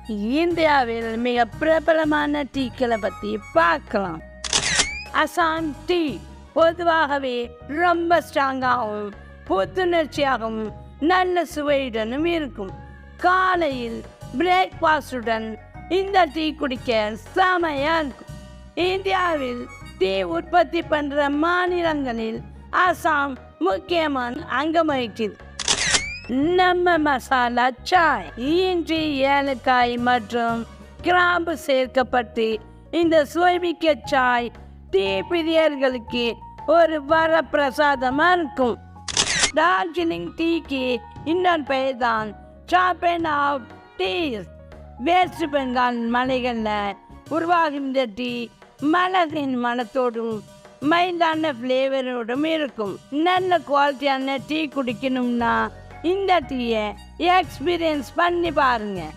இந்தியாவில் மிக பிரபலமான டீக்களை பற்றி பார்க்கலாம். அசாம் டீ பொதுவாகவே ரொம்ப ஸ்ட்ராங்காகவும் புத்துணர்ச்சியாகவும் நல்ல சுவையுடனும் இருக்கும். காலையில் பிரேக்ஃபாஸ்டுடன் இந்த டீ குடிக்க செமையாக இருக்கும். இந்தியாவில் டீ உற்பத்தி பண்ணுற மாநிலங்களில் அசாம் முக்கியமான அங்கம் வகிக்குது. நம்ம மசாலா சாய் இஞ்சி, ஏலக்காய் மற்றும் கிராம்பு சேர்க்கப்பட்டு இந்த சுவைமிக்க சாய் டீ பிரியர்களுக்கு ஒரு வரப்பிரசாதமாக இருக்கும். டார்ஜிலிங் டீக்கு இன்னொரு பெயர் தான் சாப்பன் ஆஃப் டீ. வெஸ்ட் பெங்கால் மலைகளில் உருவாகும் இந்த டீ மலரின் மனத்தோடும் மைல்டான ஃப்ளேவரோடும் இருக்கும். நல்ல குவாலிட்டியான டீ குடிக்கணும்னா இந்த டீயை எக்ஸ்பீரியன்ஸ் பண்ணி பாருங்கள்.